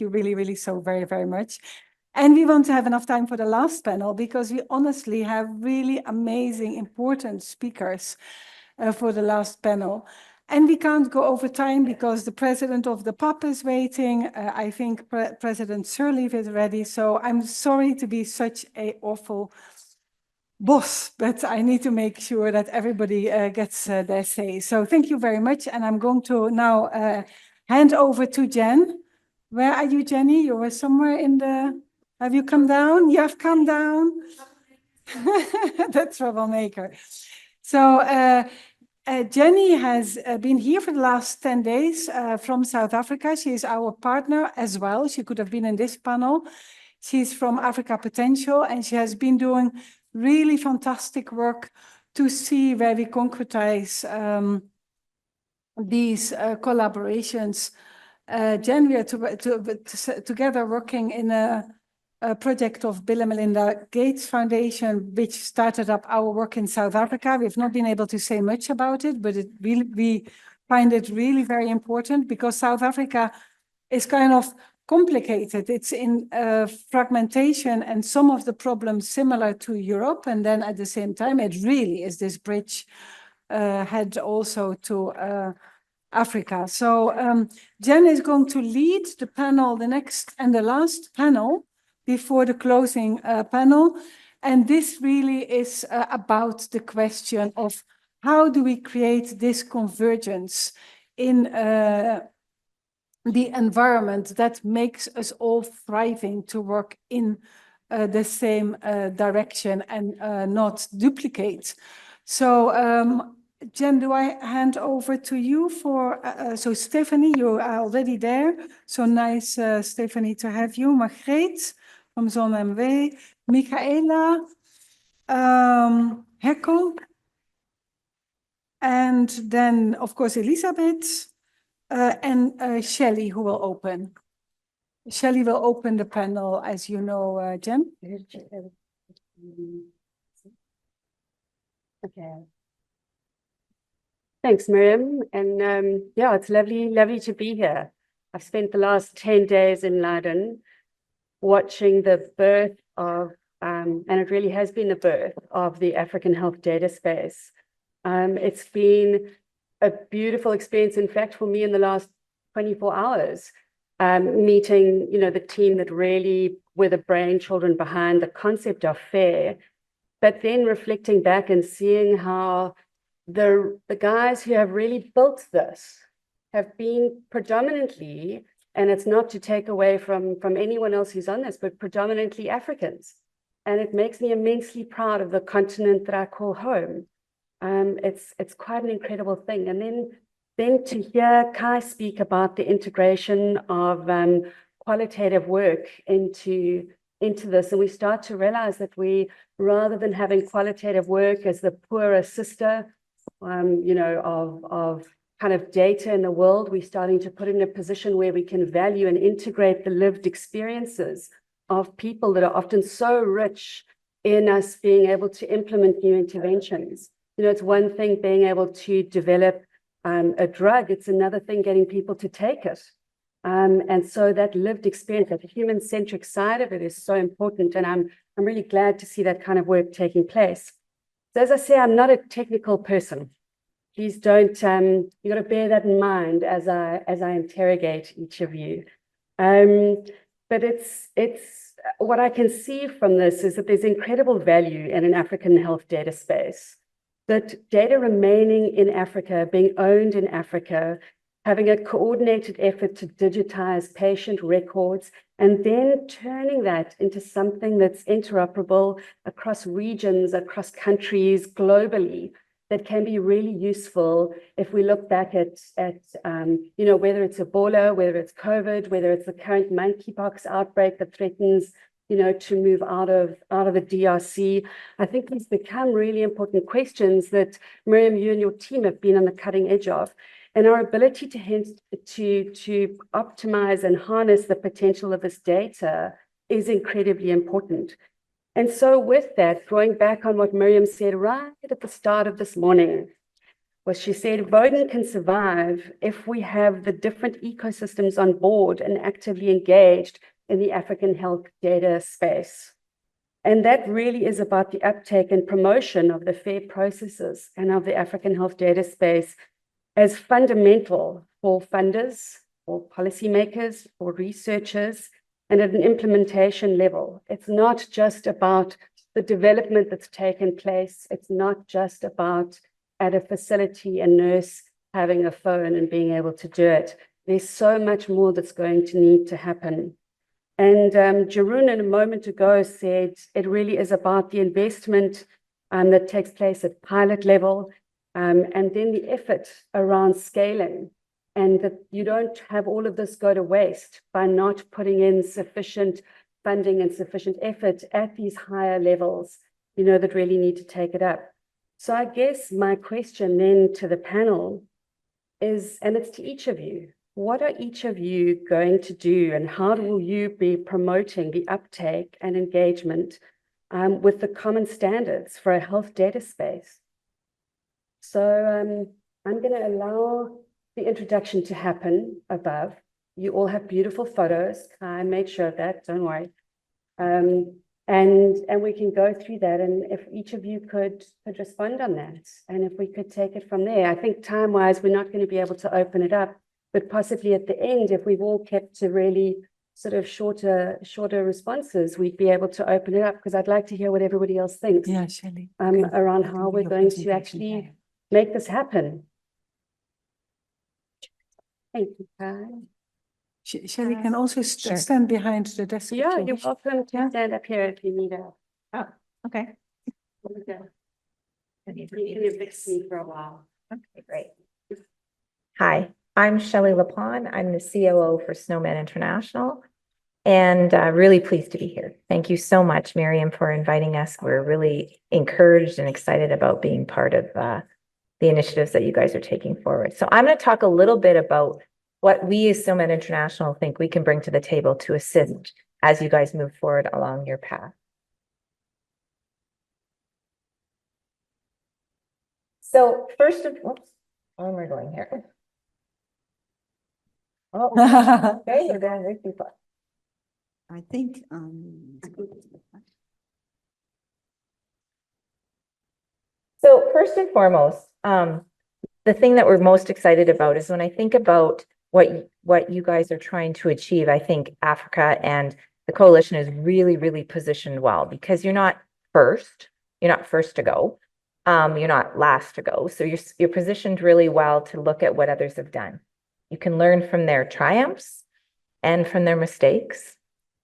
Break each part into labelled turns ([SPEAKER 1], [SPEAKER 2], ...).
[SPEAKER 1] you really, really so very, very much. And we want to have enough time for the last panel because we honestly have really amazing, important speakers for the last panel. And we can't go over time because the president of the PAP is waiting. I think President Sirleaf is ready. So I'm sorry to be such an awful boss, but I need to make sure that everybody gets their say. So thank you very much. And I'm going to now hand over to Jen. Where are you, Jenny? You were somewhere in the... Have you come down? You have come down? The troublemaker. So Jenny has been here for the last 10 days from South Africa. She is our partner as well. She could have been in this panel. She's from Africa Potential, and she has been doing really fantastic work to see where we concretize these collaborations. Jen, we are together working in a project of Bill and Melinda Gates Foundation, which started up our work in South Africa. We've not been able to say much about it, but we find it really very important because South Africa is kind of complicated. It's in fragmentation and some of the problems similar to Europe. And then at the same time, it really is this bridge head also to Africa. So Jen is going to lead the panel, the next and the last panel before the closing panel. And this really is about the question of how do we create this convergence in the environment that makes us all thriving to work in the same direction and not duplicate. So Jen, do I hand over to you for, so Stephanie, you are already there. So nice, Stephanie, to have you. Margreet from ZonMw, Michaela, Herko, and then, of course, Elizabeth, and Shelley, who will open. Shelley will open the panel, as you know, Jen.
[SPEAKER 2] Okay. Thanks, Miriam. And yeah, it's lovely to be here. I've spent the last 10 days in London watching the birth of, and it really has been the birth of the African health data space. It's been a beautiful experience, in fact, for me in the last 24 hours, meeting, the team that really were the brainchildren behind the concept of FAIR, but then reflecting back and seeing how the guys who have really built this have been predominantly, and it's not to take away from anyone else who's on this, but predominantly Africans. And it makes me immensely proud of the continent that I call home. It's quite an incredible thing. And then to hear Kai speak about the integration of qualitative work into this, and we start to realize that we, rather than having qualitative work as the poorer sister, of kind of data in the world, we're starting to put in a position where we can value and integrate the lived experiences of people that are often so rich in us being able to implement new interventions. It's one thing being able to develop a drug, it's another thing getting people to take it. And so that lived experience, that human-centric side of it is so important. And I'm really glad to see that kind of work taking place. So as I say, I'm not a technical person. Please don't, you got to bear that in mind as I interrogate each of you. But it's what I can see from this is that there's incredible value in an African health data space, that data remaining in Africa, being owned in Africa, having a coordinated effort to digitize patient records, and then turning that into something that's interoperable across regions, across countries, globally, that can be really useful if we look back at whether it's Ebola, whether it's COVID, whether it's the current monkeypox outbreak that threatens, to move out of the DRC. I think these become really important questions that, Miriam, you and your team have been on the cutting edge of. And our ability to optimize and harness the potential of this data is incredibly important. And so with that, going back on what Miriam said right at the start of this morning, was she said, Rooden can survive if we have the different ecosystems on board and actively engaged in the African health data space. And that really is about the uptake and promotion of the FAIR processes and of the African health data space as fundamental for funders, for policymakers, for researchers, and at an implementation level. It's not just about the development that's taken place. It's not just about at a facility a nurse having a phone and being able to do it. There's so much more that's going to need to happen. And Jeroen, a moment ago, said it really is about the investment that takes place at pilot level, and then the effort around scaling, and that you don't have all of this go to waste by not putting in sufficient funding and sufficient effort at these higher levels, you know, that really need to take it up. So I guess my question then to the panel is, and it's to each of you, what are each of you going to do, and how will you be promoting the uptake and engagement with the common standards for a health data space? So I'm going to allow the introduction to happen above. You all have beautiful photos. I made sure of that, don't worry. And we can go through that, and if each of you could respond on that, and if we could take it from there. I think time-wise, we're not going to be able to open it up, but possibly at the end, if we've all kept to really sort of shorter responses, we'd be able to open it up, because I'd like to hear what everybody else thinks
[SPEAKER 1] Shelley.
[SPEAKER 2] around how we're going to actually make this happen. Thank you, Kai.
[SPEAKER 1] Shelley can also stand behind the desk.
[SPEAKER 2] Yeah, you're welcome to stand up here if you need help.
[SPEAKER 3] Oh, okay.
[SPEAKER 2] You can evict me for a while.
[SPEAKER 3] Okay, great. Hi, I'm Shelley Lipon. I'm the COO for SnoMed International, and really pleased to be here. Thank you so much, Miriam, for inviting us. We're really encouraged and excited about being part of the initiatives that you guys are taking forward. So I'm going to talk a little bit about what we as SnoMed International think we can bring to the table to assist as you guys move forward along your path. So first of all, where am I going here? Oh, okay, you're going very deep.
[SPEAKER 4] I think,
[SPEAKER 3] So first and foremost, the thing that we're most excited about is when I think about what you guys are trying to achieve, I think Africa and the coalition is really, really positioned well, because you're not first to go. You're not last to go. So you're positioned really well to look at what others have done. You can learn from their triumphs and from their mistakes,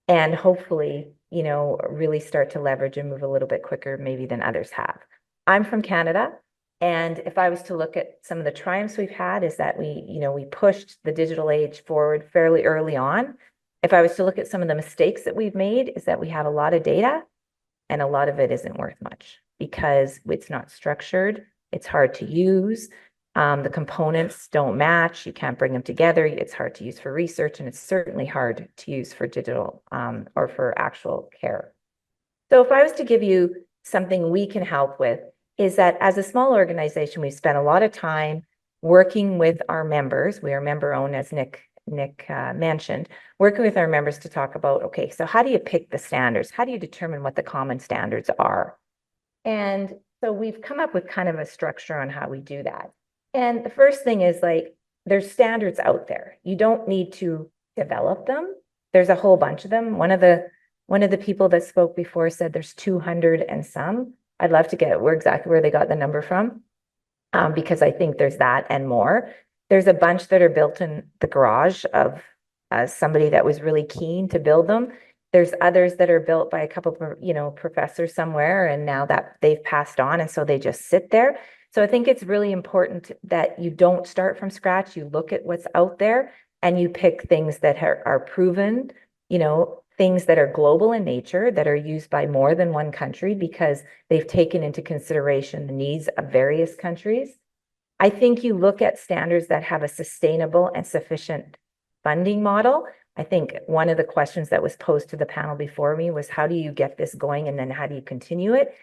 [SPEAKER 3] and hopefully, you know, really start to leverage and move a little bit quicker maybe than others have. I'm from Canada, and if I was to look at some of the triumphs we've had, is that we pushed the digital age forward fairly early on. If I was to look at some of the mistakes that we've made, is that we have a lot of data and a lot of it isn't worth much because it's not structured. It's hard to use. The components don't match. You can't bring them together. It's hard to use for research, and it's certainly hard to use for digital or for actual care. So if I was to give you something we can help with, is that as a small organization, we've spent a lot of time working with our members. We are member owned, as Nick mentioned, working with our members to talk about, okay, so how do you pick the standards? How do you determine what the common standards are? And so we've come up with kind of a structure on how we do that. And the first thing is, like, there's standards out there. You don't need to develop them. There's a whole bunch of them. One of the people that spoke before said there's 200 and some. I'd love to get exactly where they got the number from, because I think there's that and more. There's a bunch that are built in the garage of somebody that was really keen to build them. There's others that are built by a couple of, professors somewhere, and now that they've passed on, and so they just sit there. So I think it's really important that you don't start from scratch. You look at what's out there and you pick things that are proven, things that are global in nature, that are used by more than one country because they've taken into consideration the needs of various countries. I think you look at standards that have a sustainable and sufficient funding model. I think one of the questions that was posed to the panel before me was, how do you get this going and then how do you continue it?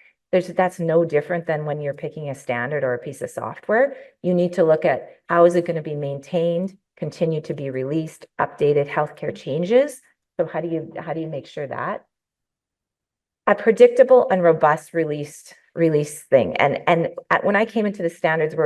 [SPEAKER 3] That's no different than when you're picking a standard or a piece of software. You need to look at how is it going to be maintained, continue to be released, updated, healthcare changes. So how do you make sure that? A predictable and robust release thing. And when I came into the standards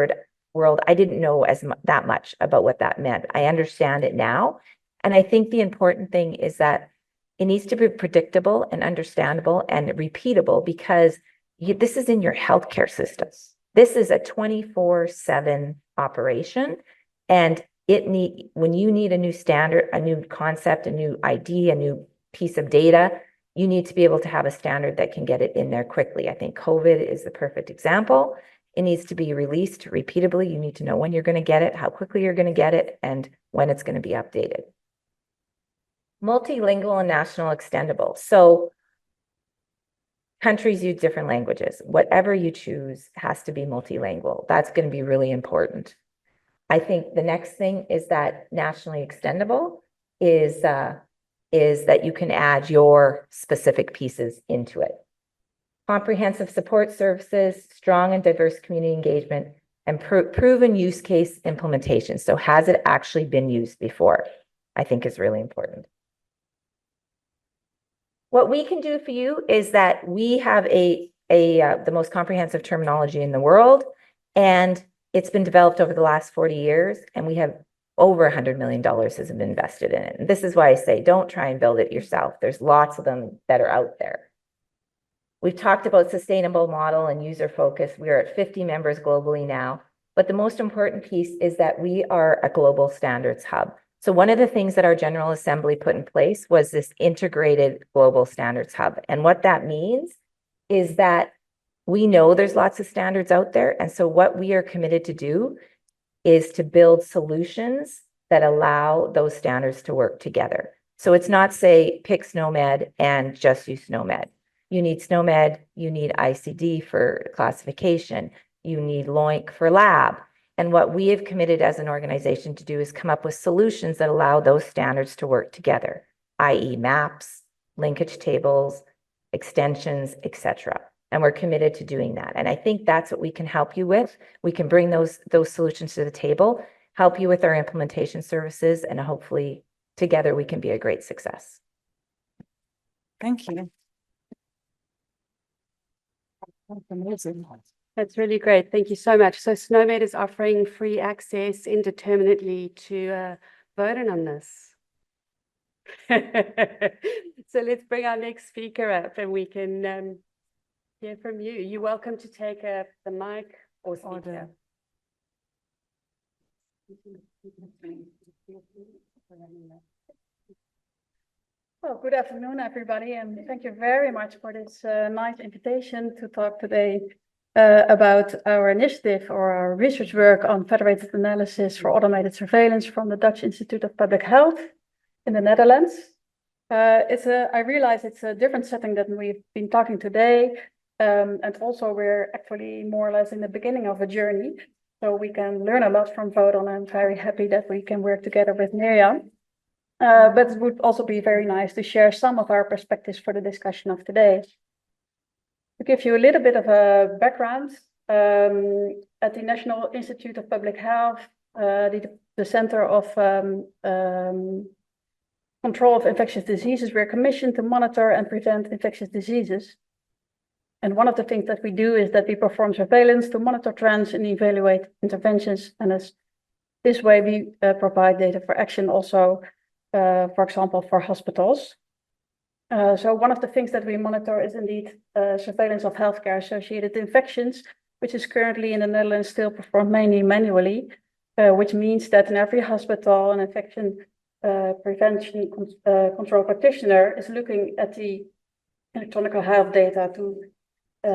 [SPEAKER 3] world, I didn't know that much about what that meant. I understand it now. And I think the important thing is that it needs to be predictable and understandable and repeatable, because this is in your healthcare systems. This is a 24/7 operation. And when you need a new standard, a new concept, a new ID, a new piece of data, you need to be able to have a standard that can get it in there quickly. I think COVID is the perfect example. It needs to be released repeatably. You need to know when you're going to get it, how quickly you're going to get it, and when it's going to be updated. Multilingual and national extendable. So countries use different languages. Whatever you choose has to be multilingual. That's going to be really important. I think the next thing is that nationally extendable is that you can add your specific pieces into it. Comprehensive support services, strong and diverse community engagement, and proven use case implementation. So has it actually been used before? I think is really important. What we can do for you is that we have the most comprehensive terminology in the world, and it's been developed over the last 40 years, and we have over $100 million has been invested in it. And this is why I say, don't try and build it yourself. There's lots of them that are out there. We've talked about sustainable model and user focus. We're at 50 members globally now, but the most important piece is that we are a global standards hub. So one of the things that our General Assembly put in place was this integrated global standards hub. And what that means is that we know there's lots of standards out there. And so what we are committed to do is to build solutions that allow those standards to work together. So it's not say pick SnoMed and just use SnoMed. You need SnoMed, you need ICD for classification, you need LOINC for lab. And what we have committed as an organization to do is come up with solutions that allow those standards to work together, i.e. maps, linkage tables, extensions, etc. And we're committed to doing that. And I think that's what we can help you with. We can bring those solutions to the table, help you with our implementation services, and hopefully together we can be a great success.
[SPEAKER 1] Thank you. That's amazing.
[SPEAKER 2] That's really great. Thank you so much. So SnoMed is offering free access indeterminately to vote on this. So let's bring our next speaker up and we can hear from you. You're welcome to take the mic or speaker.
[SPEAKER 5] Well, good afternoon, everybody, and thank you very much for this nice invitation to talk today about our initiative or our research work on federated analysis for automated surveillance from the Dutch Institute of Public Health in the Netherlands. I realize it's a different setting than we've been talking today, and also we're actually more or less in the beginning of a journey, so we can learn a lot from Vodon. I'm very happy that we can work together with Miriam. But it would also be very nice to share some of our perspectives for the discussion of today. To give you a little bit of a background, at the National Institute of Public Health, the Center of Control of Infectious Diseases, we're commissioned to monitor and prevent infectious diseases. And one of the things that we do is that we perform surveillance to monitor trends and evaluate interventions. And as this way, we provide data for action also, for example, for hospitals. So one of the things that we monitor is indeed surveillance of healthcare-associated infections, which is currently in the Netherlands still performed mainly manually, which means that in every hospital, an infection prevention control practitioner is looking at the electronic health data to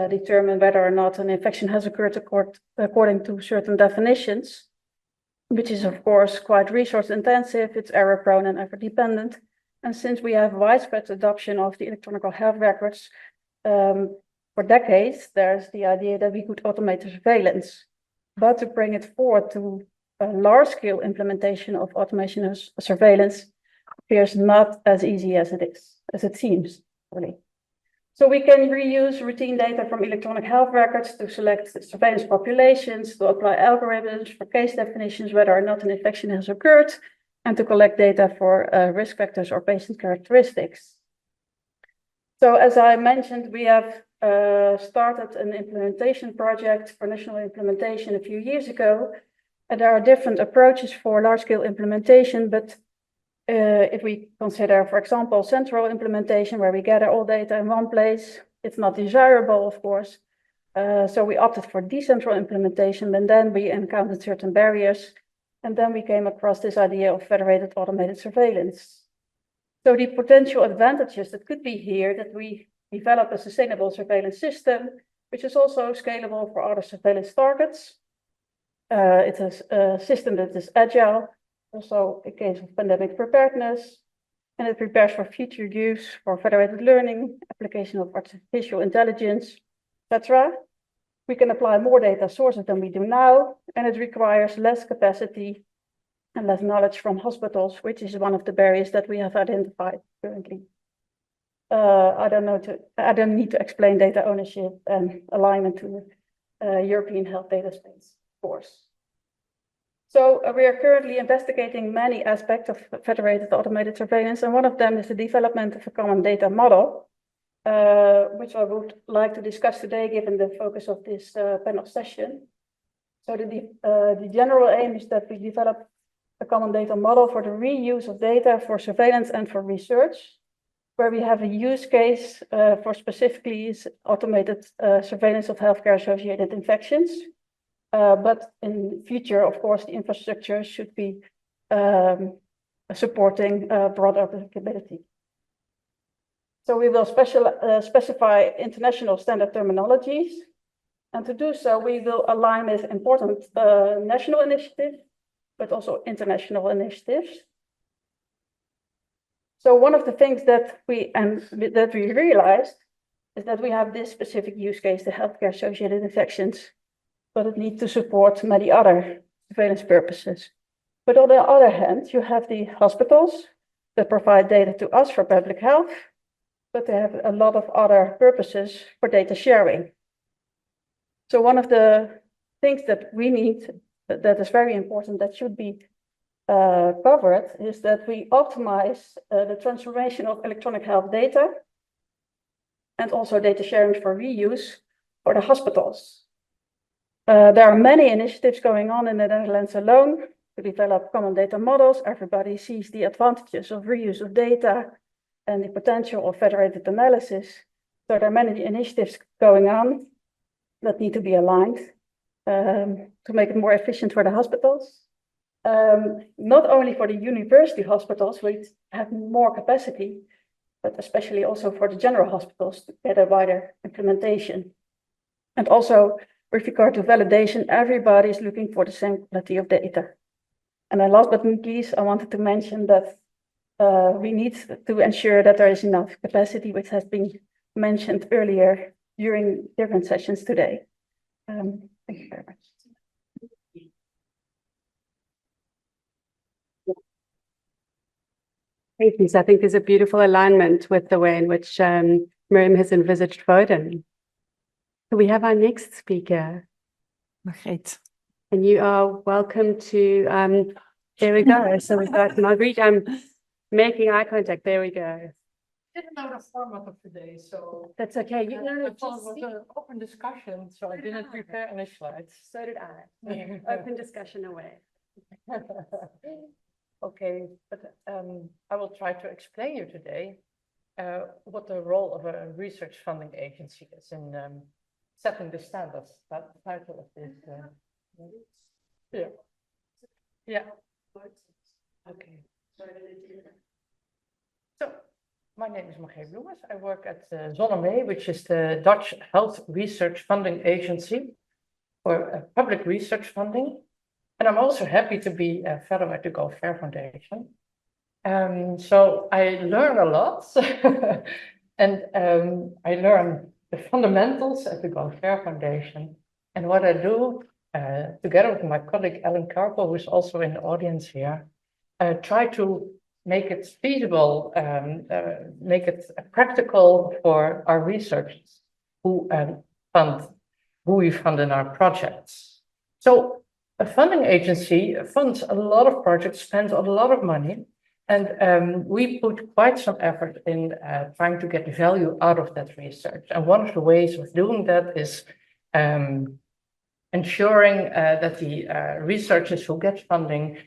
[SPEAKER 5] determine whether or not an infection has occurred according to certain definitions, which is of course quite resource intensive, it's error prone and effort dependent. And since we have widespread adoption of the electronic health records for decades, there's the idea that we could automate the surveillance. But to bring it forward to a large scale implementation of automation of surveillance appears not as easy as it seems, really. So we can reuse routine data from electronic health records to select surveillance populations, to apply algorithms for case definitions, whether or not an infection has occurred, and to collect data for risk factors or patient characteristics. So as I mentioned, we have started an implementation project for national implementation a few years ago. And there are different approaches for large-scale implementation, but if we consider, for example, central implementation where we gather all data in one place, it's not desirable, of course. So we opted for decentral implementation, and then we encountered certain barriers. And then we came across this idea of federated automated surveillance. So the potential advantages that could be here that we develop a sustainable surveillance system, which is also scalable for other surveillance targets. It is a system that is agile, also in case of pandemic preparedness, and it prepares for future use for federated learning, application of artificial intelligence, etc. We can apply more data sources than we do now, and it requires less capacity and less knowledge from hospitals, which is one of the barriers that we have identified currently. I don't need to explain data ownership and alignment to European health data space, of course. So we are currently investigating many aspects of federated automated surveillance, and one of them is the development of a common data model, which I would like to discuss today, given the focus of this panel session. So the general aim is that we develop a common data model for the reuse of data for surveillance and for research, where we have a use case for specifically is automated surveillance of healthcare-associated infections. But in future, of course, the infrastructure should be supporting broad applicability. So we will specify international standard terminologies. And to do so, we will align with important national initiatives, but also international initiatives. So one of the things that we realized is that we have this specific use case, the healthcare-associated infections, but it needs to support many other surveillance purposes. But on the other hand, you have the hospitals that provide data to us for public health, but they have a lot of other purposes for data sharing. So one of the things that we need, that is very important, that should be covered, is that we optimize the transformation of electronic health data and also data sharing for reuse for the hospitals. There are many initiatives going on in the Netherlands alone to develop common data models. Everybody sees the advantages of reuse of data and the potential of federated analysis. So there are many initiatives going on that need to be aligned to make it more efficient for the hospitals. Not only for the university hospitals, which have more capacity, but especially also for the general hospitals to get a wider implementation. And also, with regard to validation, everybody is looking for the same quality of data. And then last but not least, I wanted to mention that we need to ensure that there is enough capacity, which has been mentioned earlier during different sessions today. Thank you very much.
[SPEAKER 2] Thank you. So I think there's a beautiful alignment with the way in which Miriam has envisaged Rooden. We have our next speaker.
[SPEAKER 1] Margreet.
[SPEAKER 2] And you are welcome to, there we go. So we've got Margreet, I'm making eye contact. There we go.
[SPEAKER 6] Didn't know the format of today, so
[SPEAKER 2] That's okay.
[SPEAKER 6] I thought it was an open discussion, so I didn't prepare any slides.
[SPEAKER 2] So did I. Open discussion away.
[SPEAKER 6] Okay, but I will try to explain you today what the role of a research funding agency is in setting the standards. That's the title of this. Yeah. Okay. So, my name is Michaela Bloemers. I work at ZonMw, which is the Dutch Health Research Funding Agency for public research funding. And I'm also happy to be a fellow at the Go Fair Foundation. So I learn a lot and I learn the fundamentals at the Go Fair Foundation. And what I do together with my colleague Ellen Karpel, who is also in the audience here, try to make it feasible, make it practical for our researchers who we fund in our projects. So a funding agency funds a lot of projects, spends a lot of money, and we put quite some effort in trying to get value out of that research. And one of the ways of doing that is ensuring that the researchers who get funding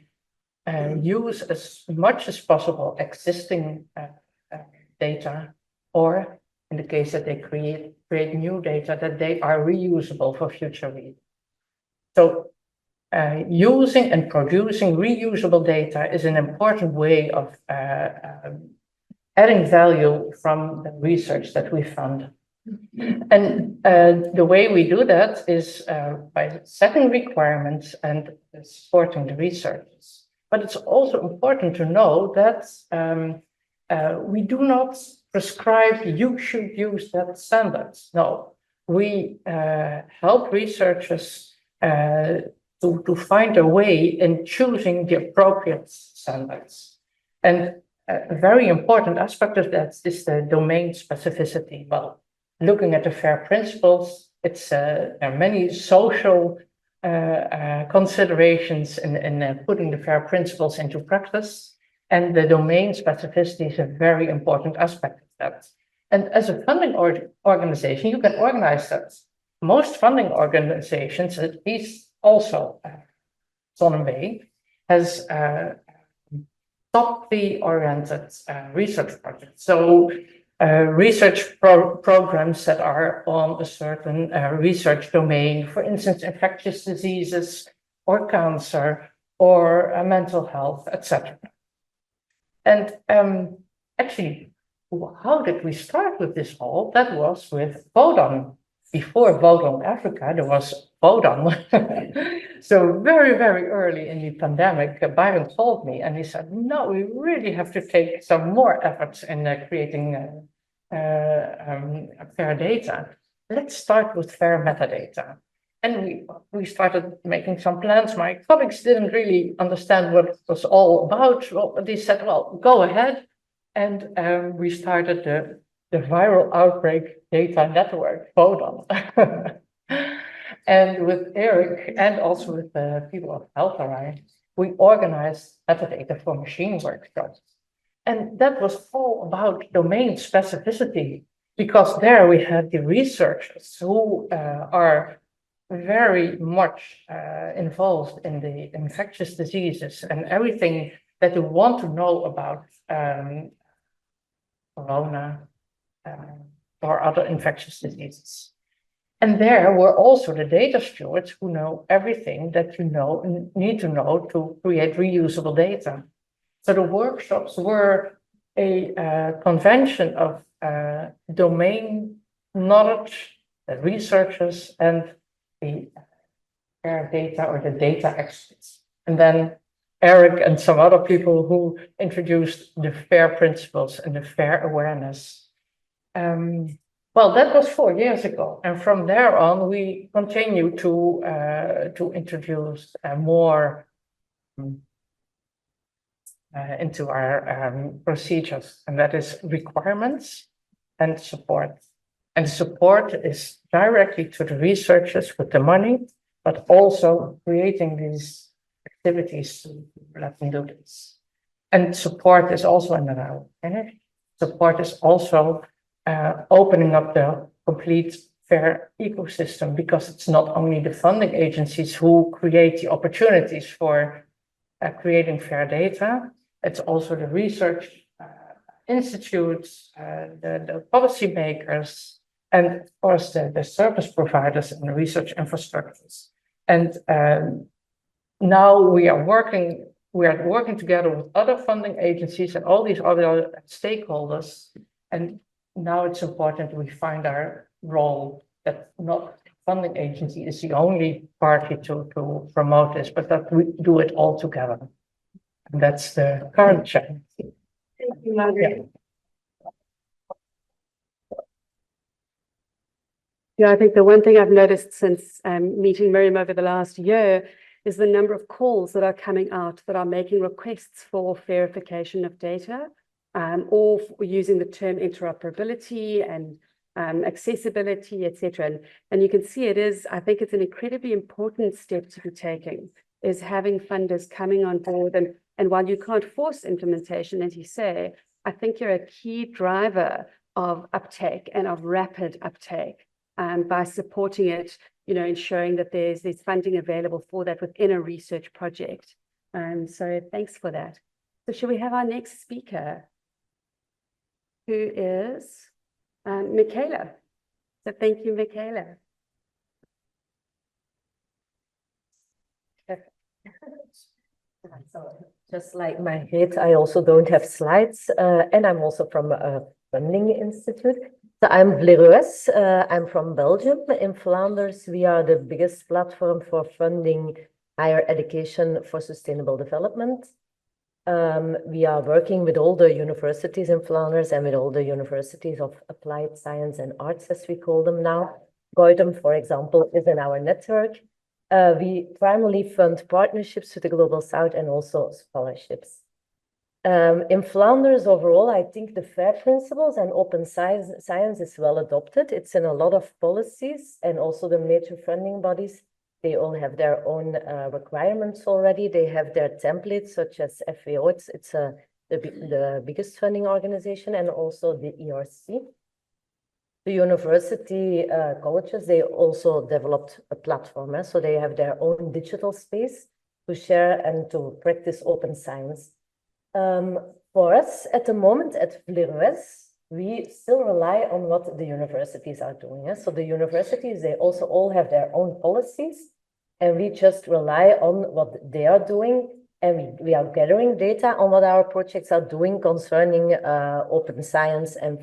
[SPEAKER 6] use as much as possible existing data, or in the case that they create new data, that they are reusable for future reading. So using and producing reusable data is an important way of adding value from the research that we fund. And the way we do that is by setting requirements and supporting the researchers. But it's also important to know that we do not prescribe you should use that standards. No, we help researchers to find a way in choosing the appropriate standards. And a very important aspect of that is the domain specificity. Well, looking at the FAIR principles, there are many social considerations in putting the FAIR principles into practice, and the domain specificity is a very important aspect of that. And as a funding organization, you can organize that. Most funding organizations, at least also ZonMw, has top-fee oriented research projects. So research programs that are on a certain research domain, for instance, infectious diseases or cancer or mental health, etc. And actually, how did we start with this all? That was with Vodon. Before Vodon Africa, there was Vodon. So very, very early in the pandemic, Byron called me and he said, no, we really have to take some more efforts in creating FAIR data. Let's start with FAIR metadata. And we started making some plans. My colleagues didn't really understand what it was all about. Well, they said, well, go ahead. And we started the viral outbreak data network, Vodon. And with Eric and also with the people of Alpharai, we organized metadata for machine workshops. And that was all about domain specificity, because there we had the researchers who are very much involved in the infectious diseases and everything that you want to know about corona or other infectious diseases. And there were also the data stewards who know everything that you know and need to know to create reusable data. So the workshops were a convention of domain knowledge, the researchers, and the FAIR data or the data experts. And then Eric and some other people who introduced the FAIR principles and the FAIR awareness. Well, that was 4 years ago. And from there on, we continue to introduce more into our procedures, and that is requirements and support. And support is directly to the researchers with the money, but also creating these activities to let them do this. And support is also another energy. Support is also opening up the complete FAIR ecosystem, because it's not only the funding agencies who create the opportunities for creating FAIR data, it's also the research institutes, the policymakers, and of course the service providers and the research infrastructures. And now we are working together with other funding agencies and all these other stakeholders. And now it's important we find our role, that not funding agency is the only party to promote this, but that we do it all together. And that's the current challenge.
[SPEAKER 2] Thank you, Margreet. Yeah, I think the one thing I've noticed since meeting Miriam over the last year is the number of calls that are coming out that are making requests for verification of data, or using the term interoperability and accessibility, etc. And you can see I think it's an incredibly important step to be taking, is having funders coming on board. And while you can't force implementation, as you say, I think you're a key driver of uptake and of rapid uptake by supporting it, ensuring that there's funding available for that within a research project. So thanks for that. So should we have our next speaker, who is Michaela. So thank you, Michaela.
[SPEAKER 7] So just like Margreet, I also don't have slides, and I'm also from a funding institute. So I'm Vliruos, I'm from Belgium. In Flanders, we are the biggest platform for funding higher education for sustainable development. We are working with all the universities in Flanders and with all the universities of applied science and arts, as we call them now. Goitem, for example, is in our network. We primarily fund partnerships with the Global South and also scholarships. In Flanders overall, I think the FAIR principles and open science is well adopted. It's in a lot of policies, and also the major funding bodies, they all have their own requirements already. They have their templates, such as FAO, it's the biggest funding organization, and also the ERC. The university colleges, they also developed a platform, so they have their own digital space to share and to practice open science. For us, at the moment at Vliruos, we still rely on what the universities are doing. So the universities, they also all have their own policies, and we just rely on what they are doing, and we are gathering data on what our projects are doing concerning open science and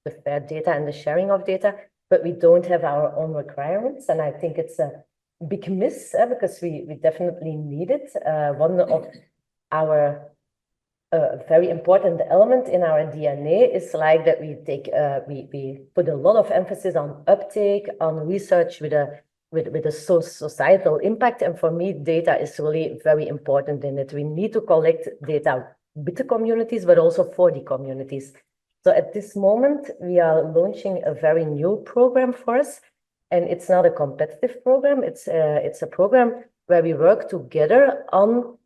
[SPEAKER 7] the fair data and the sharing of data, but we don't have our own requirements. And I think it's a big miss because we definitely need it. One of our very important element in our DNA is like that we put a lot of emphasis on uptake, on research with a societal impact. And for me, data is really very important in it. We need to collect data with the communities, but also for the communities. So at this moment, we are launching a very new program for us, and it's not a competitive program. It's a program where we work together on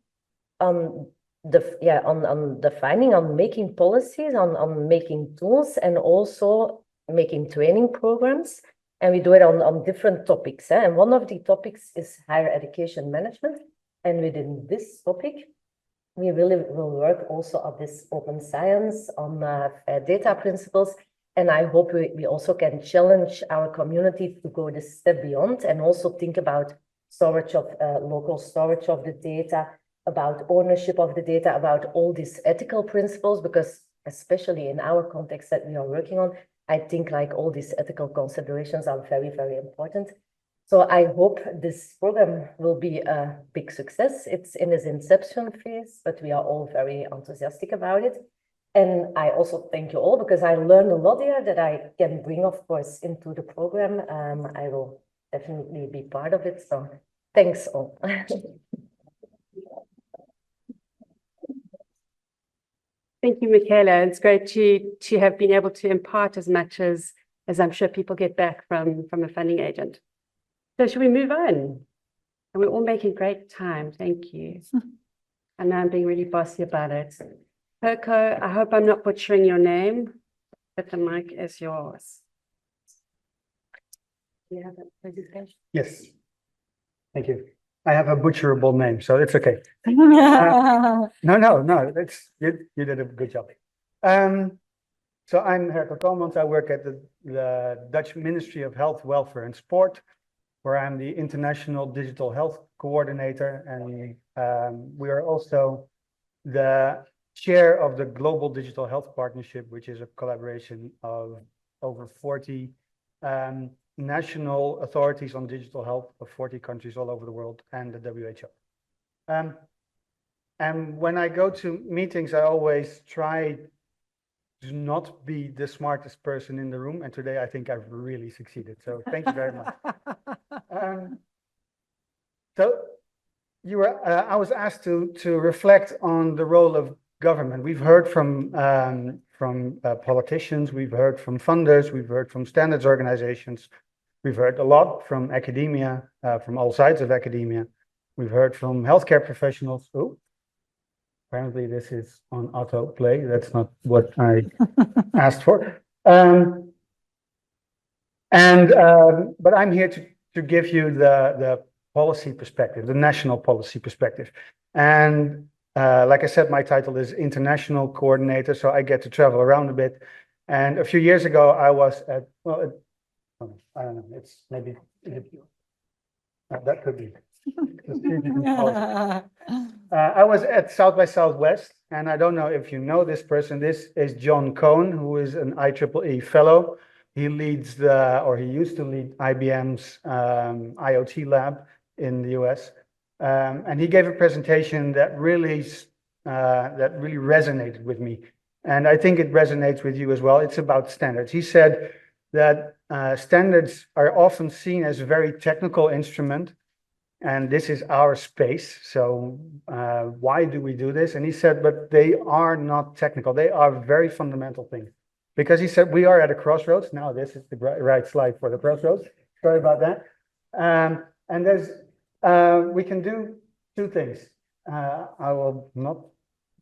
[SPEAKER 7] defining, on making policies, on making tools, and also making training programs. And we do it on different topics. And one of the topics is higher education management. And within this topic, we really will work also on this open science, on fair data principles. And I hope we also can challenge our community to go this step beyond and also think about storage of local storage of the data, about ownership of the data, about all these ethical principles, because especially in our context that we are working on, I think like all these ethical considerations are very, very important. So I hope this program will be a big success. It's in its inception phase, but we are all very enthusiastic about it. And I also thank you all because I learned a lot here that I can bring, of course, into the program. I will definitely be part of it. So thanks all.
[SPEAKER 2] Thank you, Michaela. It's great to have been able to impart as much as I'm sure people get back from a funding agent. So should we move on? And we're all making great time. Thank you. I know I'm being really bossy about it. Herko, I hope I'm not butchering your name, but the mic is yours. Do you have that presentation?
[SPEAKER 8] Yes. Thank you. I have a butcherable name, so it's okay. No, you did a good job. So I'm Herko Coomans. I work at the Dutch Ministry of Health, Welfare and Sport, where I'm the International Digital Health Coordinator, and we are also the chair of the Global Digital Health Partnership, which is a collaboration of over 40 national authorities on digital health of 40 countries all over the world and the WHO. And when I go to meetings, I always try to not be the smartest person in the room. And today I think I've really succeeded. So thank you very much. So I was asked to reflect on the role of government. We've heard from politicians, we've heard from funders, we've heard from standards organizations, we've heard a lot from academia, from all sides of academia. We've heard from healthcare professionals. Oh, apparently this is on autoplay. That's not what I asked for. But I'm here to give you the policy perspective, the national policy perspective. And like I said, my title is International Coordinator, so I get to travel around a bit. And a few years ago, I was at, well, I don't know, it's maybe, that could be. I was at South by Southwest, and I don't know if you know this person. This is John Cohn, who is an IEEE fellow. He leads he used to lead IBM's IoT lab in the US. And he gave a presentation that really resonated with me. And I think it resonates with you as well. It's about standards. He said that standards are often seen as a very technical instrument. And this is our space. So why do we do this? And he said, but they are not technical. They are very fundamental things. Because he said, we are at a crossroads. Now, this is the right slide for the crossroads. Sorry about that. And there's, we can do two things. I will not,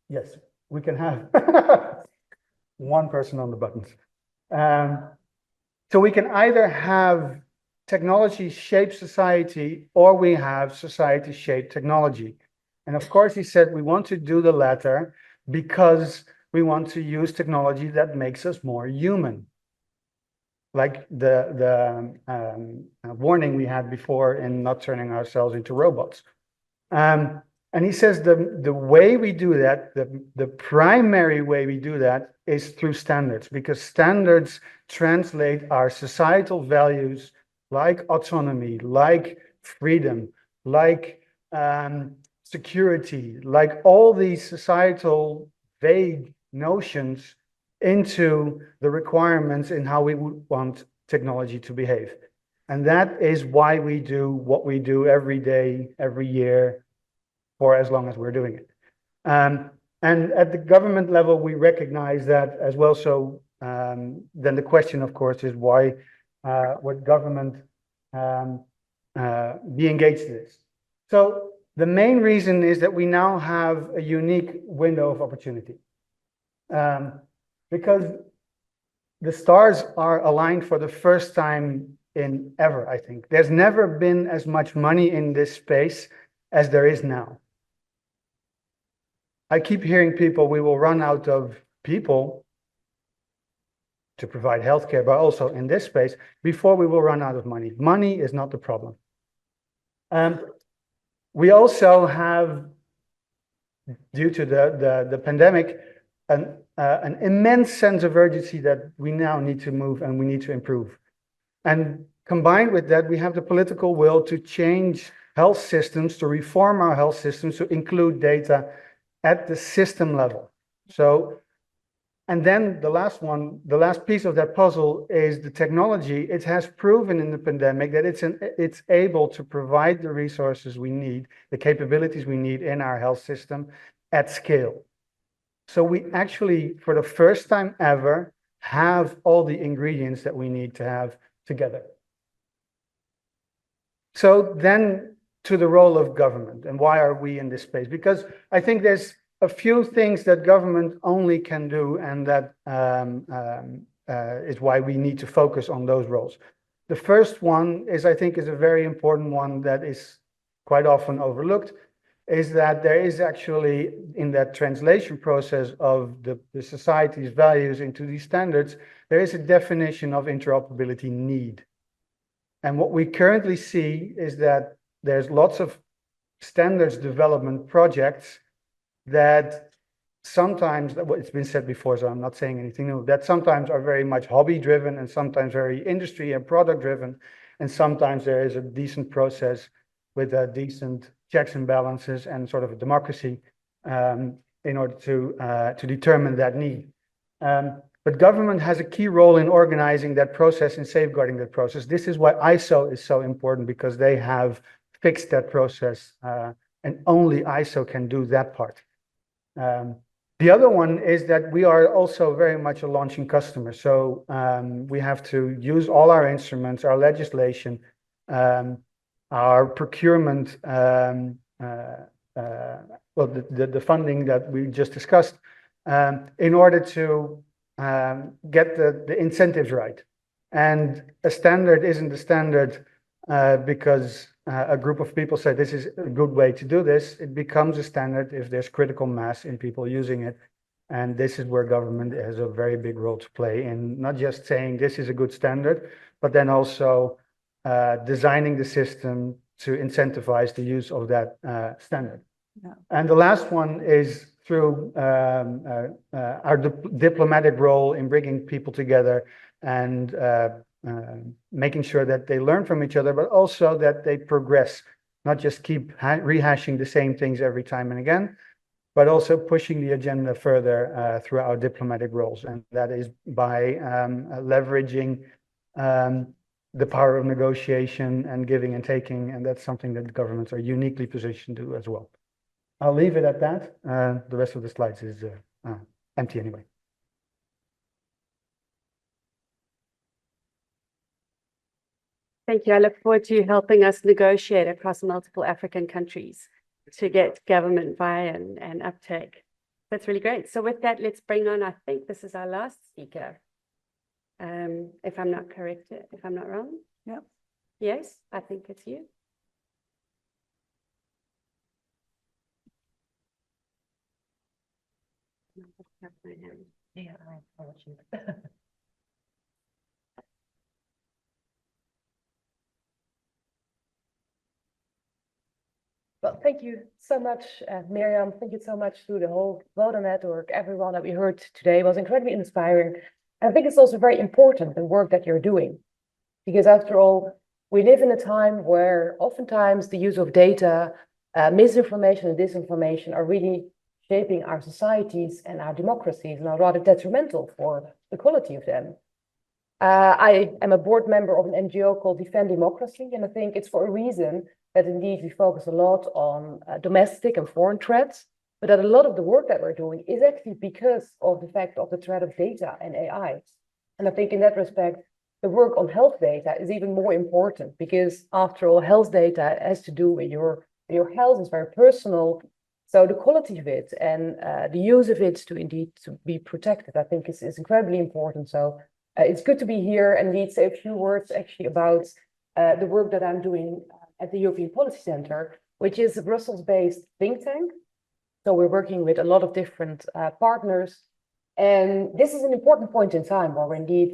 [SPEAKER 8] yes, we can have one person on the buttons. So we can either have technology shape society, or we have society shape technology. And of course, he said, we want to do the latter because we want to use technology that makes us more human. Like the warning we had before in not turning ourselves into robots. And he says the way we do that, the primary way we do that is through standards, because standards translate our societal values like autonomy, like freedom, like security, like all these societal vague notions into the requirements in how we would want technology to behave. And that is why we do what we do every day, every year, for as long as we're doing it. And at the government level, we recognize that as well. So then the question, of course, is why would government be engaged in this? So the main reason is that we now have a unique window of opportunity. Because the stars are aligned for the first time in ever, I think. There's never been as much money in this space as there is now. I keep hearing people, we will run out of people to provide healthcare, but also in this space, before we will run out of money. Money is not the problem. We also have, due to the pandemic, an immense sense of urgency that we now need to move and we need to improve. And combined with that, we have the political will to change health systems, to reform our health systems, to include data at the system level. So, and then the last one, the last piece of that puzzle is the technology. It has proven in the pandemic that it's able to provide the resources we need, the capabilities we need in our health system at scale. So we actually, for the first time ever, have all the ingredients that we need to have together. So then to the role of government, and why are we in this space? Because I think there's a few things that government only can do, and that is why we need to focus on those roles. The first one is, I think, is a very important one that is quite often overlooked, is that there is actually, in that translation process of the society's values into these standards, there is a definition of interoperability need. And what we currently see is that there's lots of standards development projects that sometimes, it's been said before, so I'm not saying anything new, that sometimes are very much hobby driven and sometimes very industry and product driven. And sometimes there is a decent process with a decent checks and balances and sort of a democracy in order to determine that need. But government has a key role in organizing that process and safeguarding that process. This is why ISO is so important, because they have fixed that process and only ISO can do that part. The other one is that we are also very much a launching customer. So we have to use all our instruments, our legislation, our procurement, well, the funding that we just discussed, in order to get the incentives right. And a standard isn't a standard because a group of people say this is a good way to do this. It becomes a standard if there's critical mass in people using it. And this is where government has a very big role to play in not just saying this is a good standard, but then also designing the system to incentivize the use of that standard. Yeah. And the last one is through our diplomatic role in bringing people together and making sure that they learn from each other, but also that they progress, not just keep rehashing the same things every time and again, but also pushing the agenda further through our diplomatic roles. And that is by leveraging the power of negotiation and giving and taking. And that's something that governments are uniquely positioned to do as well. I'll leave it at that. The rest of the slides is empty anyway.
[SPEAKER 2] Thank you. I look forward to you helping us negotiate across multiple African countries to get government buy-in and uptake. That's really great. So with that, let's bring on, I think this is our last speaker. If I'm not correct, if I'm not wrong.
[SPEAKER 1] Yep.
[SPEAKER 2] Yes, I think it's you.
[SPEAKER 7] Yeah, I apologize. Well, thank you so much, Miriam. Thank you so much to the whole Voter Network. Everyone that we heard today was incredibly inspiring. And I think it's also very important, the work that you're doing. Because after all, we live in a time where oftentimes the use of data, misinformation and disinformation are really shaping our societies and our democracies and are rather detrimental for the quality of them. I am a board member of an NGO called Defend Democracy, and I think it's for a reason that indeed we focus a lot on domestic and foreign threats, but that a lot of the work that we're doing is actually because of the fact of the threat of data and AI. And I think in that respect, the work on health data is even more important because after all, health data has to do with your health, is very personal. So the quality of it and the use of it to be protected, I think is incredibly important. So it's good to be here and indeed say a few words actually about the work that I'm doing at the European Policy Center, which is a Brussels-based think tank. So we're working with a lot of different partners. And this is an important point in time where we're indeed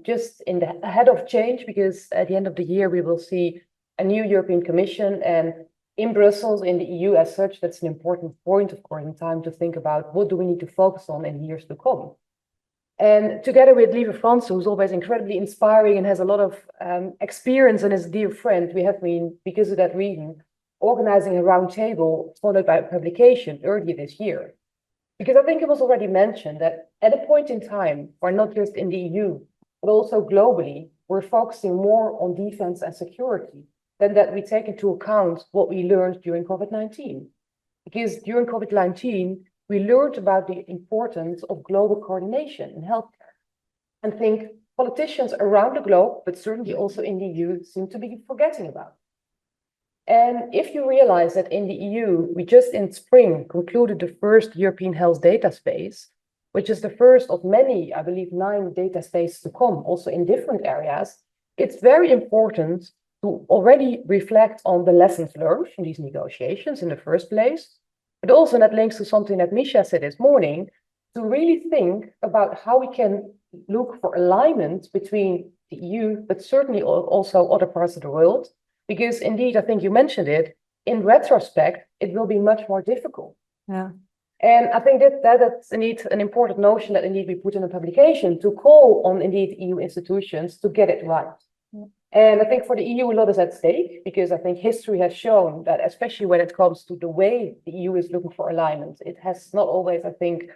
[SPEAKER 7] just ahead of change, because at the end of the year, we will see a new European Commission, and in Brussels, in the EU as such, that's an important point, of course, in time to think about what do we need to focus on in years to come. And together with Vliruos, who's always incredibly inspiring and has a lot of experience and is a dear friend, we have been, because of that reason, organizing a roundtable followed by a publication earlier this year. Because I think it was already mentioned that at a point in time, where not just in the EU, but also globally, we're focusing more on defense and security than that we take into account what we learned during COVID-19. Because during COVID-19, we learned about the importance of global coordination in healthcare. And think politicians around the globe, but certainly also in the EU, seem to be forgetting about. And if you realize that in the EU, we just in spring concluded the first European health data space, which is the first of many, I believe, 9 data spaces to come, also in different areas, it's very important to already reflect on the lessons learned from these negotiations in the first place, but also, and that links to something that Misha said this morning, to really think about how we can look for alignment between the EU, but certainly also other parts of the world. Because indeed, I think you mentioned it, in retrospect, it will be much more difficult.
[SPEAKER 1] Yeah.
[SPEAKER 7] And I think that's indeed an important notion that indeed we put in the publication to call on indeed EU institutions to get it right. Yeah. And I think for the EU, a lot is at stake, because I think history has shown that, especially when it comes to the way the EU is looking for alignment, it has not always, I think,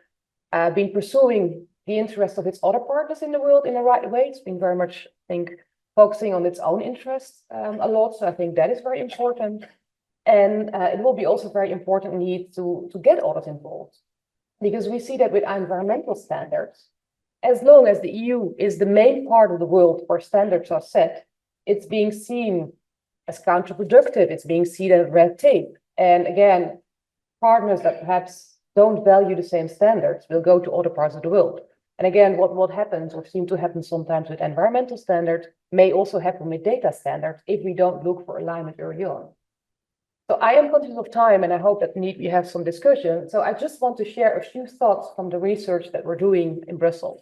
[SPEAKER 7] been pursuing the interests of its other partners in the world in the right way. It's been very much, I think, focusing on its own interests a lot. So I think that is very important.
[SPEAKER 9] And it will be also very important need to get audit involved. Because we see that with environmental standards, as long as the EU is the main part of the world where standards are set, it's being seen as counterproductive, it's being seen as red tape. And again, partners that perhaps don't value the same standards will go to other parts of the world. And again, what happens or seems to happen sometimes with environmental standards may also happen with data standards if we don't look for alignment early on. So I am conscious of time, and I hope that we have some discussion. So I just want to share a few thoughts from the research that we're doing in Brussels.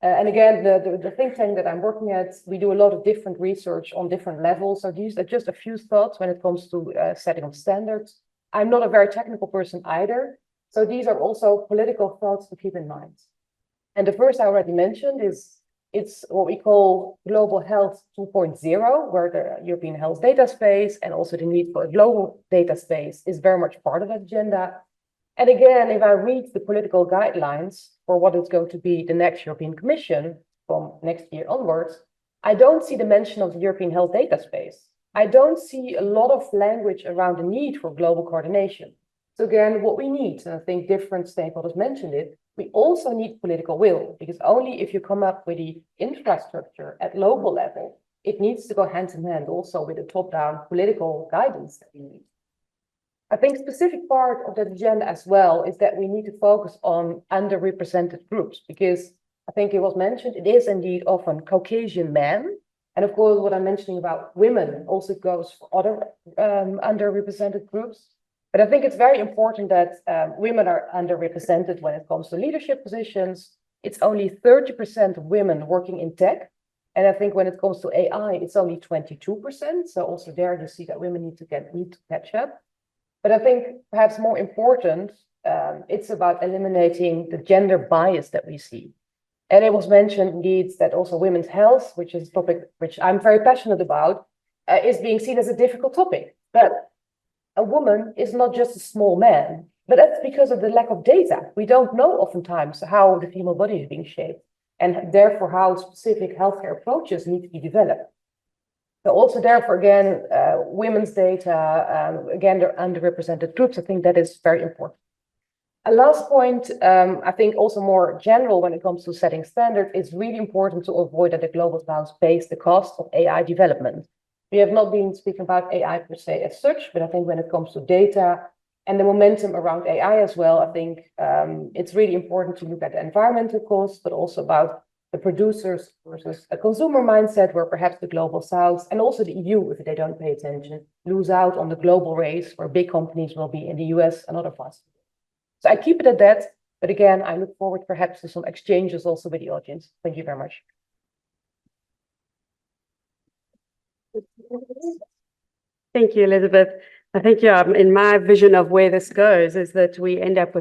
[SPEAKER 9] And again, the think tank that I'm working at, we do a lot of different research on different levels. So these are just a few thoughts when it comes to setting of standards. I'm not a very technical person either. So these are also political thoughts to keep in mind. And the first I already mentioned is it's what we call Global Health 2.0, where the European health data space and also the need for a global data space is very much part of that agenda. And again, if I read the political guidelines for what is going to be the next European Commission from next year onwards, I don't see the mention of the European health data space. I don't see a lot of language around the need for global coordination. So again, what we need, and I think different stakeholders mentioned it, we also need political will, because only if you come up with the infrastructure at local level, it needs to go hand in hand also with the top-down political guidance that we need. I think specific part of that agenda as well is that we need to focus on underrepresented groups, because I think it was mentioned, it is indeed often Caucasian men. And of course, what I'm mentioning about women also goes for other underrepresented groups. But I think it's very important that women are underrepresented when it comes to leadership positions. It's only 30% of women working in tech. And I think when it comes to AI, it's only 22%. So also there you see that women need to catch up. But I think perhaps more important, it's about eliminating the gender bias that we see. And it was mentioned indeed that also women's health, which is a topic which I'm very passionate about, is being seen as a difficult topic. But a woman is not just a small man, but that's because of the lack of data. We don't know oftentimes how the female body is being shaped, and therefore how specific healthcare approaches need to be developed. So also therefore, again, women's data, again, they're underrepresented groups. I think that is very important. A last point, I think also more general when it comes to setting standards, it's really important to avoid that the global south pays the cost of AI development. We have not been speaking about AI per se as such, but I think when it comes to data and the momentum around AI as well, I think it's really important to look at the environmental costs, but also about the producers versus a consumer mindset where perhaps the global south and also the EU, if they don't pay attention, lose out on the global race where big companies will be in the US and other parts. So I keep it at that. But again, I look forward perhaps to some exchanges also with the audience. Thank you very much.
[SPEAKER 2] Thank you, Elizabeth. I think, in my vision of where this goes is that we end up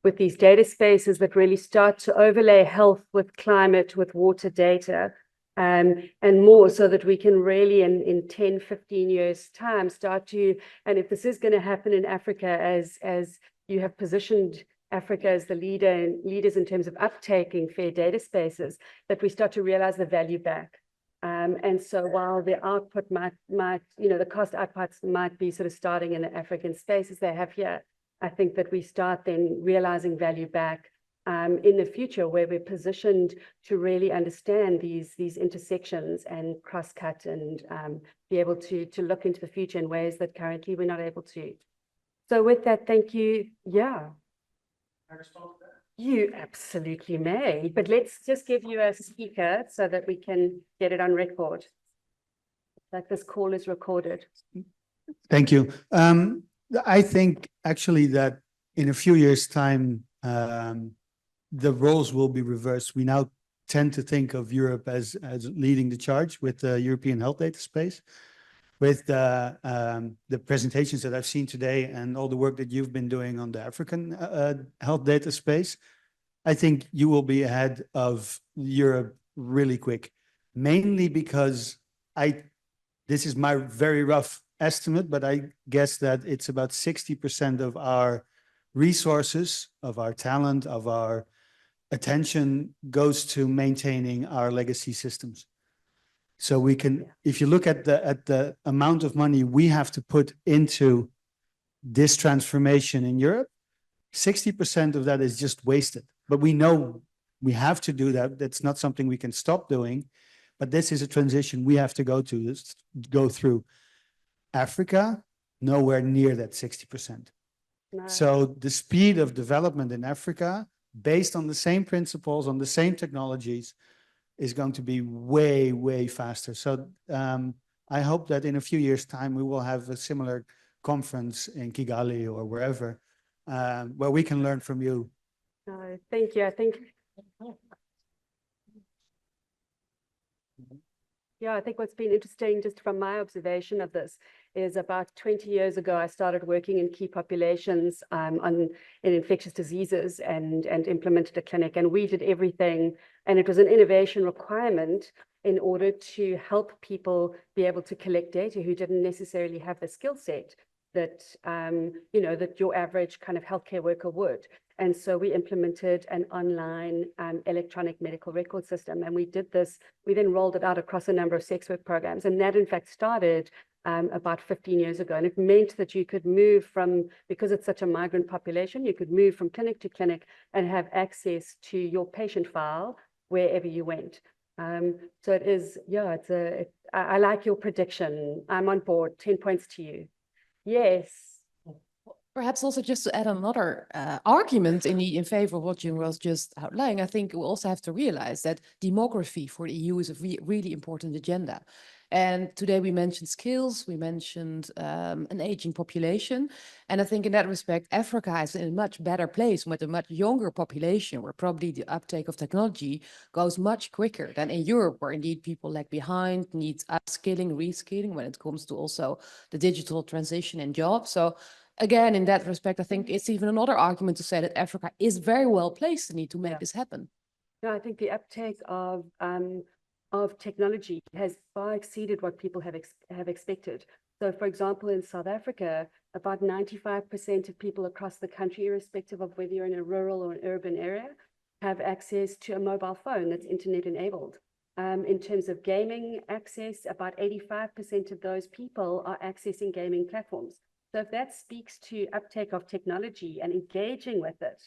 [SPEAKER 2] with these data spaces that really start to overlay health with climate, with water data, and more so that we can really in 10, 15 years time start to, and if this is going to happen in Africa as you have positioned Africa as the leaders in terms of uptaking fair data spaces, that we start to realize the value back. And so while the output might, the cost outputs might be sort of starting in the African space as they have here, I think that we start then realizing value back in the future where we're positioned to really understand these intersections and cross-cut and be able to look into the future in ways that currently we're not able to. So with that, thank you. Yeah. You absolutely may, but let's just give you a speaker so that we can get it on record. Like this call is recorded.
[SPEAKER 10] Thank you. I think actually that in a few years' time, the roles will be reversed. We now tend to think of Europe as leading the charge with the European health data space. With the presentations that I've seen today and all the work that you've been doing on the African health data space, I think you will be ahead of Europe really quick, mainly because this is my very rough estimate, but I guess that it's about 60% of our resources, of our talent, of our attention goes to maintaining our legacy systems. So we can, if you look at the amount of money we have to put into this transformation in Europe, 60% of that is just wasted. But we know we have to do that. That's not something we can stop doing. But this is a transition we have to go through. Africa, nowhere near that 60%.
[SPEAKER 2] No.
[SPEAKER 10] So the speed of development in Africa, based on the same principles, on the same technologies, is going to be way, way faster. So I hope that in a few years' time, we will have a similar conference in Kigali or wherever, where we can learn from you.
[SPEAKER 2] Thank you. I think what's been interesting, just from my observation of this, is about 20 years ago, I started working in key populations in infectious diseases and implemented a clinic, and we did everything. And it was an innovation requirement in order to help people be able to collect data who didn't necessarily have the skill set that, that your average kind of healthcare worker would. And so we implemented an online electronic medical record system. And we did this, we then rolled it out across a number of sex work programs. And that in fact started about 15 years ago. And it meant that you could move from, because it's such a migrant population, you could move from clinic to clinic and have access to your patient file wherever you went. So it is, I like your prediction. I'm on board, 10 points to you. Yes.
[SPEAKER 11] Perhaps also just to add another argument in favor of what Jim was just outlining, I think we also have to realize that demography for the EU is a really important agenda. And today we mentioned skills, we mentioned an aging population. And I think in that respect, Africa is in a much better place with a much younger population, where probably the uptake of technology goes much quicker than in Europe, where indeed people lag behind, need upskilling, reskilling when it comes to also the digital transition and jobs. So again, in that respect, I think it's even another argument to say that Africa is very well placed to make this happen.
[SPEAKER 2] No, I think the uptake of technology has far exceeded what people have expected. So, for example, in South Africa, about 95% of people across the country, irrespective of whether you're in a rural or an urban area, have access to a mobile phone that's internet enabled. In terms of gaming access, about 85% of those people are accessing gaming platforms. So if that speaks to uptake of technology and engaging with it,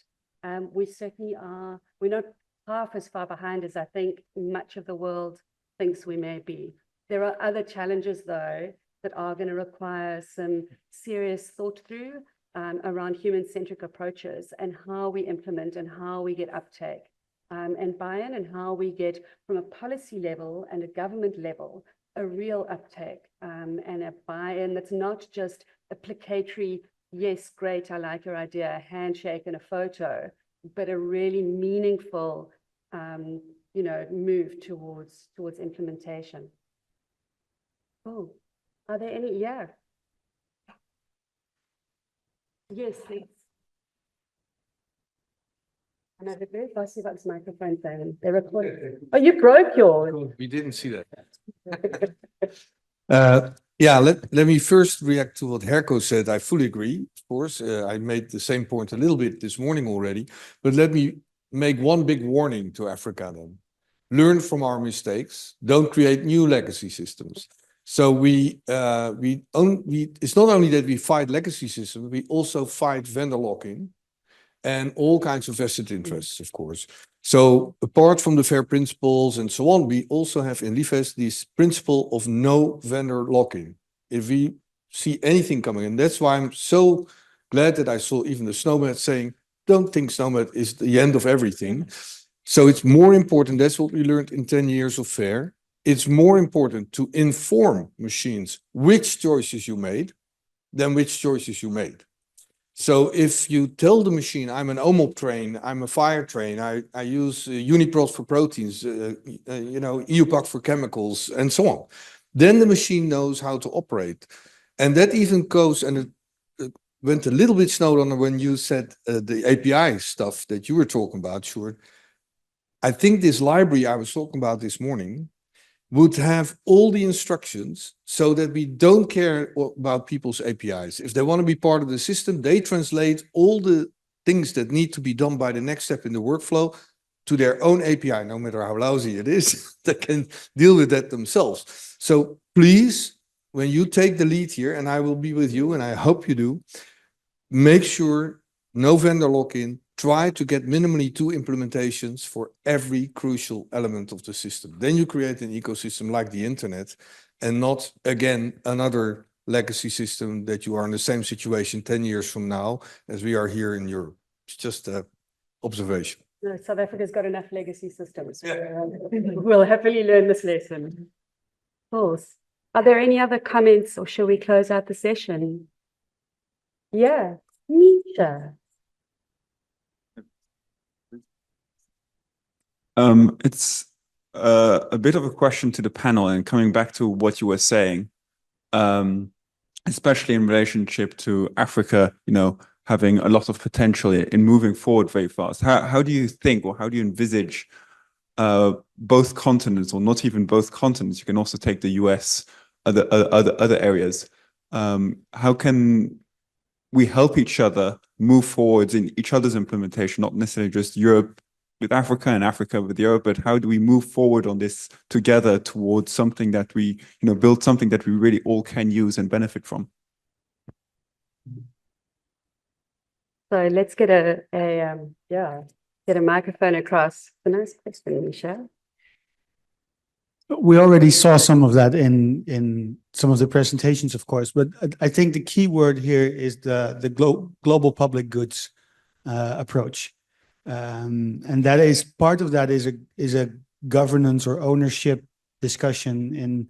[SPEAKER 2] we certainly are, we're not half as far behind as I think much of the world thinks we may be. There are other challenges, though, that are going to require some serious thought through around human-centric approaches and how we implement and how we get uptake and buy-in, and how we get from a policy level and a government level a real uptake and a buy-in that's not just applicatory, yes, great, I like your idea, a handshake and a photo, but a really meaningful, move towards implementation. Oh, are there any? Yeah. Yes, thanks. And they're very fussy about this microphone thing. They're recording. Oh, you broke yours.
[SPEAKER 12] We didn't see that. Yeah, let me first react to what Herko said. I fully agree, of course. I made the same point a little bit this morning already, but let me make one big warning to Africa then. Learn from our mistakes. Don't create new legacy systems. So it's not only that we fight legacy systems, we also fight vendor lock-in and all kinds of vested interests, of course. So apart from the fair principles and so on, we also have in LIVS this principle of no vendor lock-in. If we see anything coming, and that's why I'm so glad that I saw even the SnoMed saying, don't think SnoMed is the end of everything. So it's more important, that's what we learned in 10 years of FAIR. It's more important to inform machines which choices you made than which choices you made. So if you tell the machine, I'm an OMOP train, I'm a fire train, I use UniProt for proteins, EUPAC for chemicals, and so on, then the machine knows how to operate. And that even goes, and it went a little bit snowed on when you said the API stuff that you were talking about, Sjoerd. I think this library I was talking about this morning would have all the instructions so that we don't care about people's APIs. If they want to be part of the system, they translate all the things that need to be done by the next step in the workflow to their own API, no matter how lousy it is, they can deal with that themselves. So please, when you take the lead here, and I will be with you, and I hope you do, make sure no vendor lock-in, try to get minimally 2 implementations for every crucial element of the system. Then you create an ecosystem like the internet, and not, again, another legacy system that you are in the same situation 10 years from now as we are here in Europe. It's just an observation.
[SPEAKER 2] No, South Africa's got enough legacy systems. We'll happily learn this lesson. Of course. Are there any other comments, or shall we close out the session? Yeah, Misha.
[SPEAKER 13] It's a bit of a question to the panel, and coming back to what you were saying, especially in relationship to Africa, you know, having a lot of potential in moving forward very fast. How do you think, or how do you envisage both continents, or not even both continents? You can also take the US, other areas. How can we help each other move forwards in each other's implementation, not necessarily just Europe with Africa and Africa with Europe, but how do we move forward on this together towards something that we, you know, build something that we really all can use and benefit from?
[SPEAKER 2] So let's get get a microphone across. A nice question, Michelle.
[SPEAKER 10] We already saw some of that in some of the presentations, of course, but I think the key word here is the global public goods approach. And that is part of that is a governance or ownership discussion in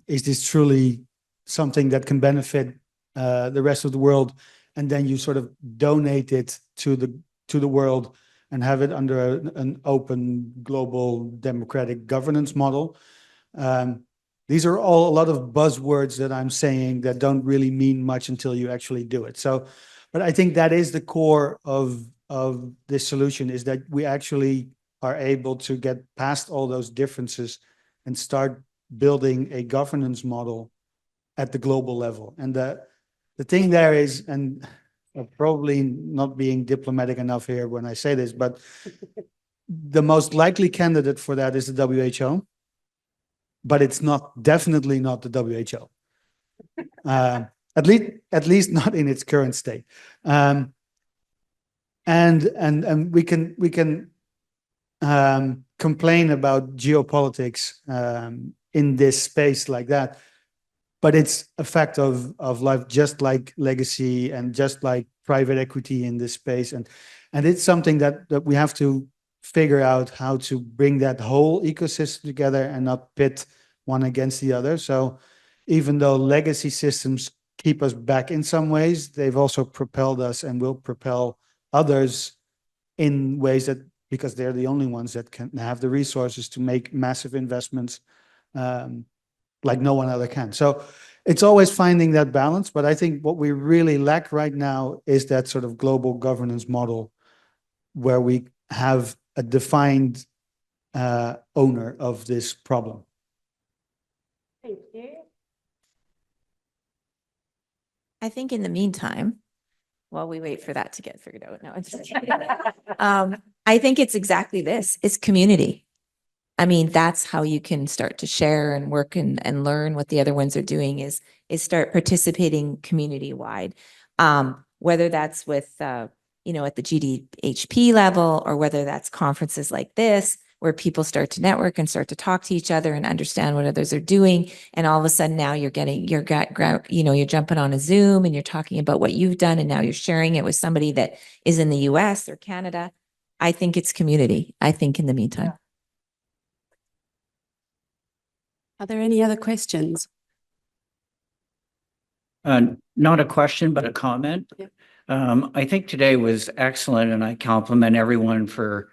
[SPEAKER 10] is this truly something that can benefit the rest of the world, and then you sort of donate it to the world and have it under an open global democratic governance model. These are all a lot of buzzwords that I'm saying that don't really mean much until you actually do it. So, but I think that is the core of this solution, is that we actually are able to get past all those differences and start building a governance model at the global level. And the thing there is, and I'm probably not being diplomatic enough here when I say this, but the most likely candidate for that is the WHO, but it's definitely not the WHO. At least not in its current state. And we can complain about geopolitics in this space like that, but it's a fact of life, just like legacy and just like private equity in this space. And it's something that we have to figure out how to bring that whole ecosystem together and not pit one against the other. So even though legacy systems keep us back in some ways, they've also propelled us and will propel others in ways that, because they're the only ones that can have the resources to make massive investments like no one other can. So it's always finding that balance. But I think what we really lack right now is that sort of global governance model where we have a defined owner of this problem.
[SPEAKER 2] Thank you.
[SPEAKER 3] I think in the meantime, while we wait for that to get figured out, no, I'm just kidding. I think it's exactly this. It's community. I mean, that's how you can start to share and work and learn what the other ones are doing is start participating community-wide. Whether that's with, you know, at the GDHP level, or whether that's conferences like this, where people start to network and start to talk to each other and understand what others are doing. And all of a sudden now you're getting, you're jumping on a Zoom and you're talking about what you've done, and now you're sharing it with somebody that is in the US or Canada. I think it's community, I think, in the meantime.
[SPEAKER 2] Yeah.
[SPEAKER 14] Are there any other questions?
[SPEAKER 15] Not a question, but a comment.
[SPEAKER 14] Yeah.
[SPEAKER 15] I think today was excellent, and I compliment everyone for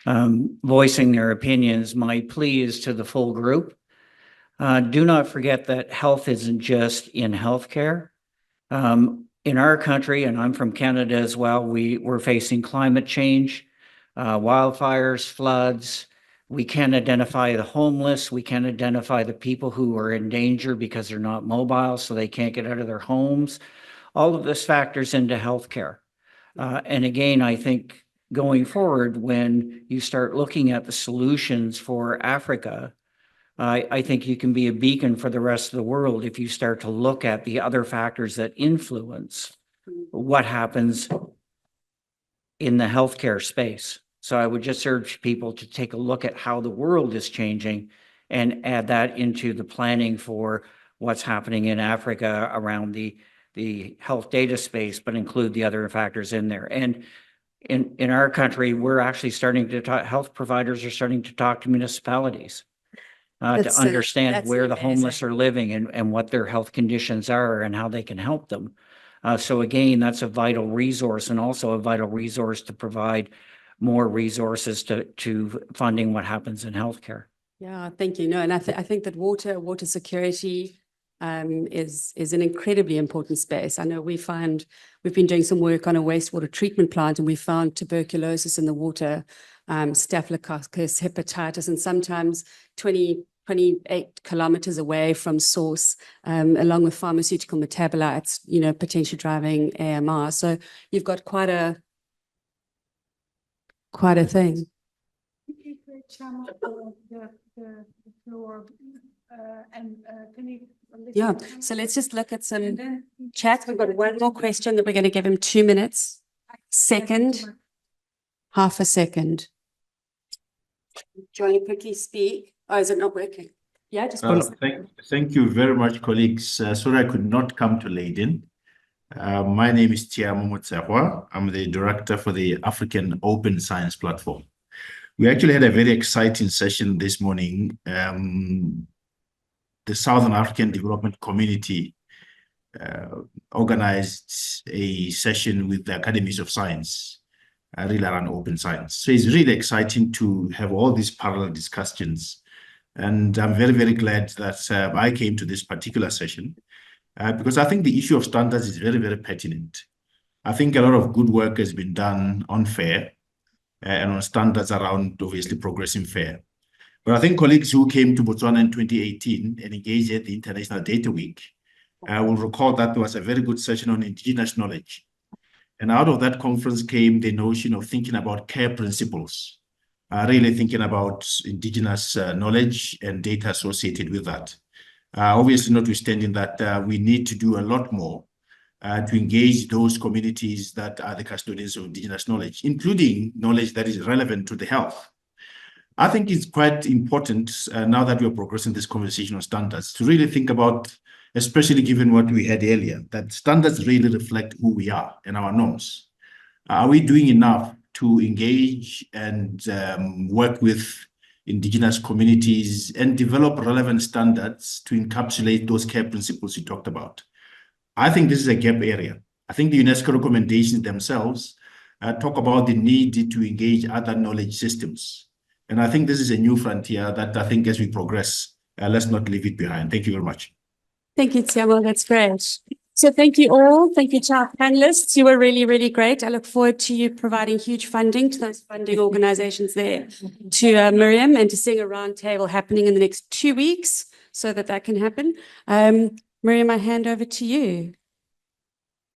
[SPEAKER 15] voicing their opinions. My plea is to the full group. Do not forget that health isn't just in healthcare. In our country, and I'm from Canada as well, we're facing climate change, wildfires, floods. We can identify the homeless. We can identify the people who are in danger because they're not mobile, so they can't get out of their homes. All of this factors into healthcare. And again, I think going forward, when you start looking at the solutions for Africa, I think you can be a beacon for the rest of the world if you start to look at the other factors that influence what happens in the healthcare space. So I would just urge people to take a look at how the world is changing and add that into the planning for what's happening in Africa around the health data space, but include the other factors in there. And in our country, we're actually starting to talk, health providers are starting to talk to municipalities to understand where the homeless are living and what their health conditions are and how they can help them. So again, that's a vital resource, and also a vital resource to provide more resources to funding what happens in healthcare.
[SPEAKER 14] Yeah, thank you. No, and I think that water security is an incredibly important space. I know we've been doing some work on a wastewater treatment plant, and we found tuberculosis in the water, staphylococcus, hepatitis, and sometimes 28 kilometers away from source, along with pharmaceutical metabolites, potentially driving AMR. So you've got quite a thing. Yeah, so let's just look at some chat. We've got one more question that we're going to give him 2 minutes. Half a second. Do you want to quickly speak? Oh, is it not working? Yeah, just
[SPEAKER 16] thank you very much, colleagues. Sorry I could not come to Leiden. My name is ZonMw. I'm the director for the African Open Science Platform. We actually had a very exciting session this morning. The Southern African Development Community organized a session with the Academies of Science, really around open science. So it's really exciting to have all these parallel discussions. And I'm very, very glad that I came to this particular session because I think the issue of standards is very, very pertinent. I think a lot of good work has been done on FAIR and on standards around obviously progressing FAIR. But I think colleagues who came to Botswana in 2018 and engaged at the International Data Week will recall that there was a very good session on indigenous knowledge. And out of that conference came the notion of thinking about care principles, really thinking about indigenous knowledge and data associated with that. Obviously, notwithstanding that, we need to do a lot more to engage those communities that are the custodians of indigenous knowledge, including knowledge that is relevant to the health. I think it's quite important now that we're progressing this conversation on standards to really think about, especially given what we had earlier, that standards really reflect who we are and our norms. Are we doing enough to engage and work with indigenous communities and develop relevant standards to encapsulate those care principles you talked about? I think this is a gap area. I think the UNESCO recommendations themselves talk about the need to engage other knowledge systems. And I think this is a new frontier that I think as we progress, let's not leave it behind. Thank you very much.
[SPEAKER 14] Thank you, Tiamo. That's great. So thank you all. Thank you to our panelists. You were really, really great. I look forward to you providing huge funding to those funding organizations there, to Miriam, and to seeing a roundtable happening in the next 2 weeks so that can happen. Miriam, I hand over to you.